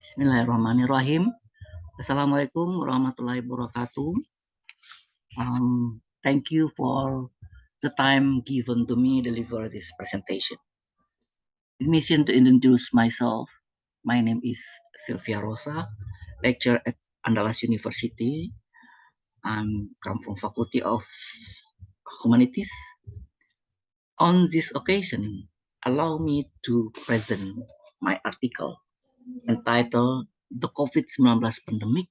Bismillahirrahmanirrahim. Assalamualaikum warahmatullahi wabarakatuh. Thank you for the time given to me to deliver this presentation. Permission to introduce myself. My name is Silvia Rosa, lecturer at Andalas University. I'm come from Faculty of Humanities. On this occasion, allow me to present my article entitled The COVID-19 Pandemic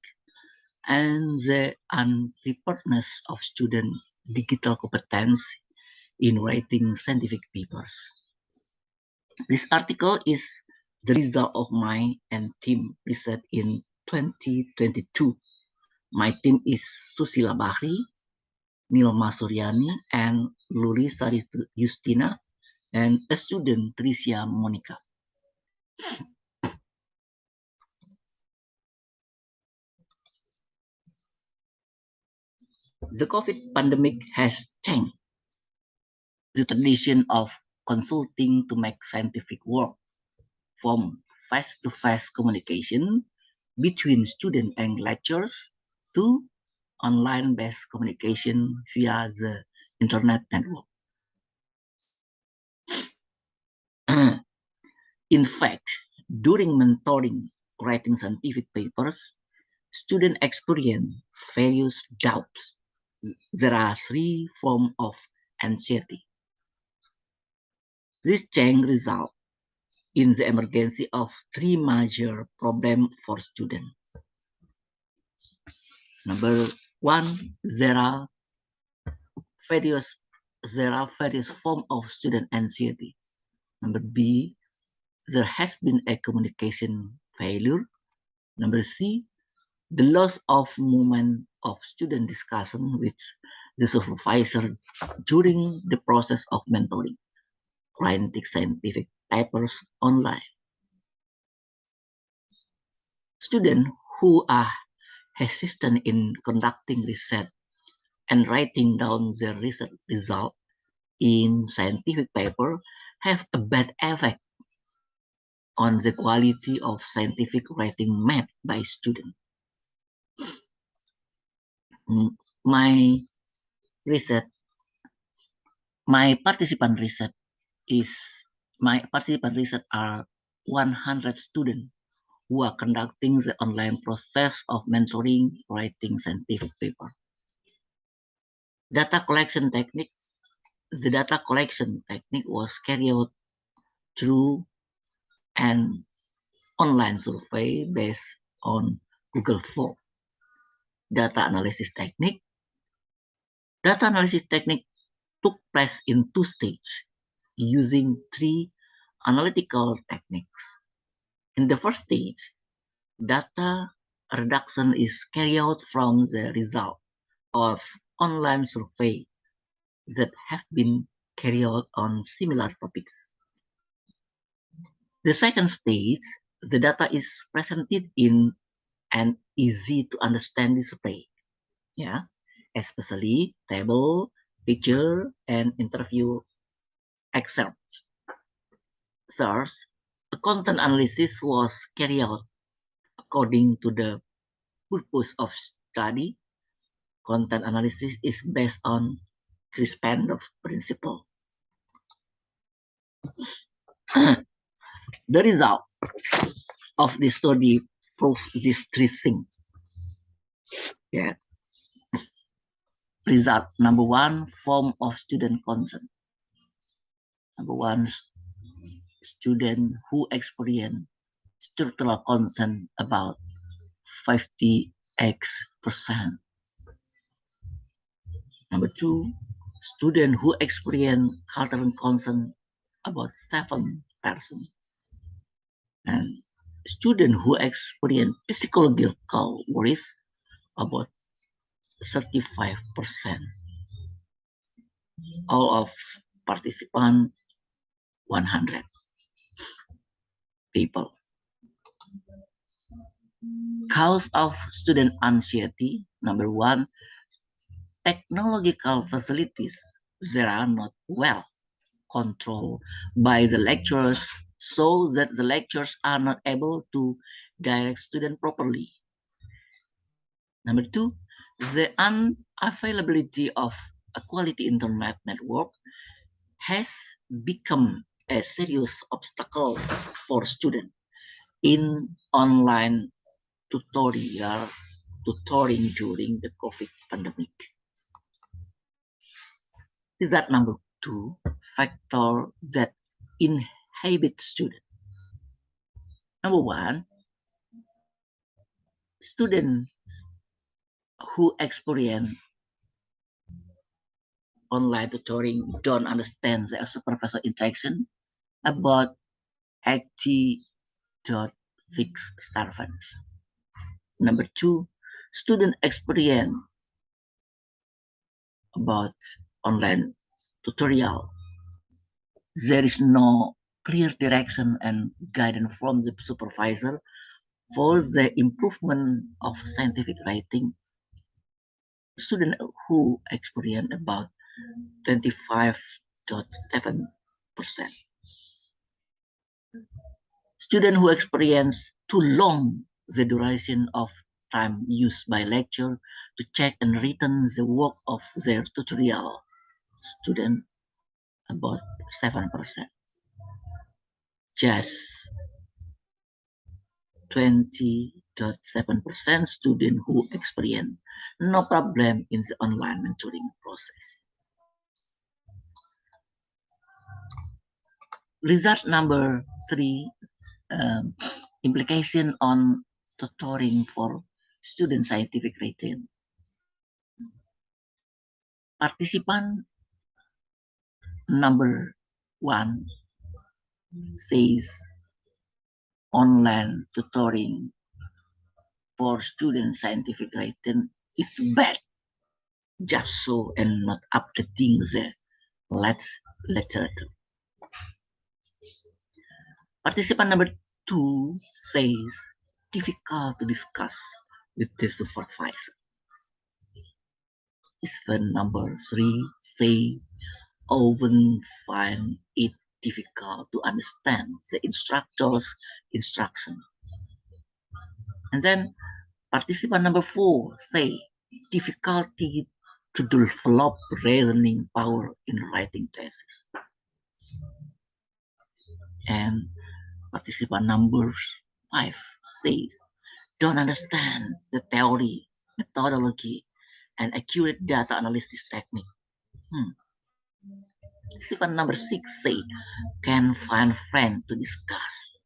and the unpreparedness of student digital competence in writing scientific papers. This article is the result of my and team research in 2022. My team is Susila Bahri, Nilma Suryani, and Luli Sari Justina, and a student Tricia Monica. The COVID pandemic has changed the tradition of consulting to make scientific work from face-to-face communication between students and lecturers to online-based communication via the internet network. In fact, during mentoring writing scientific papers, students experience various doubts. There are three forms of anxiety. This change results in the emergence of three major problems for students. Number one, there are various forms of student anxiety. Number B, there has been a communication failure. Number C, the loss of moment of student discussion with the supervisor during the process of mentoring, writing scientific papers online. Students who are hesitant in conducting research and writing down their research result in scientific paper have a bad effect on the quality of scientific writing made by students. My participant research are 100 students who are conducting the online process of mentoring writing scientific paper. Data collection techniques. The data collection technique was carried out through an online survey based on Google Form. Data analysis technique. Data analysis technique took place in two stages using three analytical techniques. In the first stage, data reduction is carried out from the result of online survey that have been carried out on similar topics. The second stage, the data is presented in an easy to understand display, especially table, picture, and interview excerpts. Third, a content analysis was carried out according to the purpose of study. Content analysis is based on Crispandov principle. The result of this study prove these three things. Result number one, form of student consent. Number one, student who experience structural consent about 50x%. Number two, student who experience cultural consent about 7%. And student who experience psychological worries about 35%. All of participants, 100 people. Cause of student anxiety. Number one, technological facilities that are not well controlled by the lecturers, so that the lecturers are not able to direct students properly. Number two, the unavailability of a quality internet network has become a serious obstacle for students in online tutoring during the COVID pandemic. Is that number two factor that inhibits students? Number one, students who experience online tutoring don't understand their supervisor interaction about 80.6 servants. Number two, student experience about online tutorial. There is no clear direction and guidance from the supervisor for the improvement of scientific writing. Students who experience about 25.7%. Students who experience too long the duration of time used by lecture to check and return the work of their tutorial. Student about 7%. Just 20.7% students who experience no problem in the online mentoring process. Result number three, implication on tutoring for student scientific writing. Participant number one says online tutoring for student scientific writing is bad, just so and not updating the literature. Participant number two says difficult to discuss with the supervisor. Participant number three say often find it difficult to understand the instructor's instruction. And then participant number four say difficulty to develop reasoning power in writing thesis. And participant number five says don't understand the theory, methodology, and accurate data analysis technique. Participant number six say can find friend to discuss.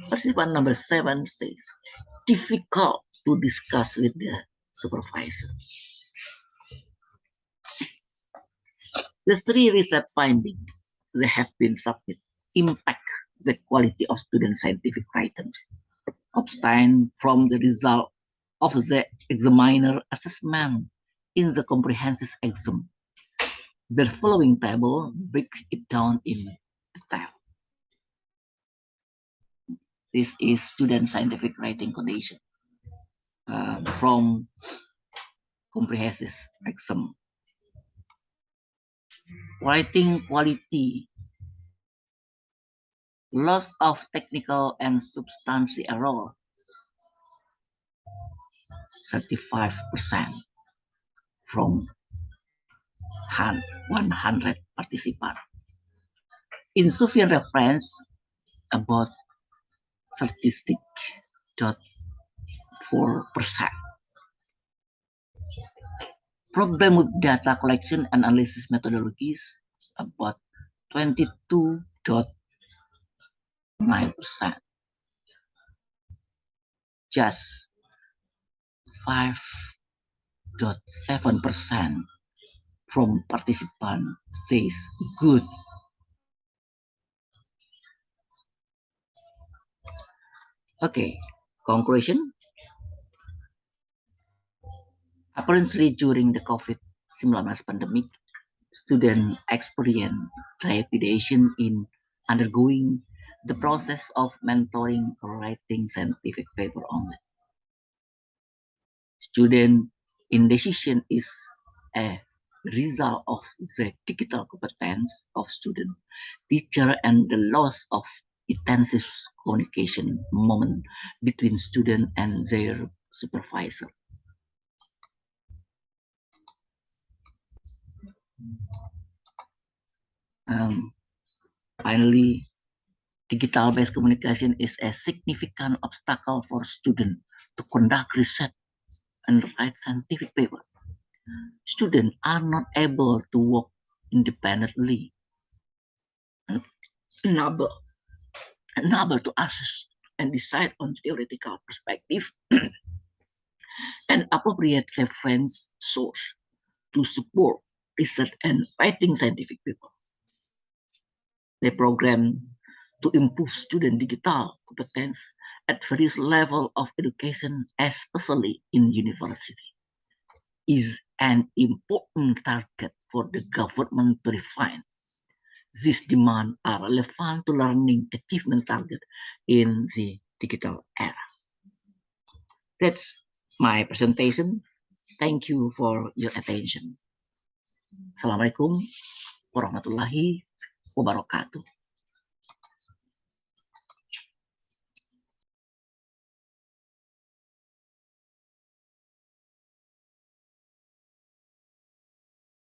Participant number seven says difficult to discuss with the supervisor. The three research findings that have been submitted impact the quality of student scientific writings, obtained from the result of the examiner assessment in the comprehensive exam. The following table breaks it down in detail. This is student scientific writing condition from comprehensive exam. Writing quality, loss of technical and substantive error, 35% from 100 participants. Insufficient reference, about 36.4%. Problem with data collection and analysis methodologies, about 22.9%. Just 5.7% from participant says good. Okay, conclusion. Apparently, during the COVID-19 pandemic, students experience trepidation in undergoing the process of mentoring or writing scientific paper online. Student indecision is a the result of the digital competence of student, teacher, and the loss of intensive communication moment between student and their supervisor. Um, Finally, digital-based communication is a significant obstacle for students to conduct research and write scientific papers. Students are not able to work independently and unable, unable to assess and decide on theoretical perspective and appropriate reference source to support research and writing scientific paper. They program to improve student digital competence at various level of education, especially in university, is an important target for the government to refine. These demands are relevant to learning achievement target in the digital era. That's my presentation. Thank you for your attention. Assalamualaikum warahmatullahi wabarakatuh.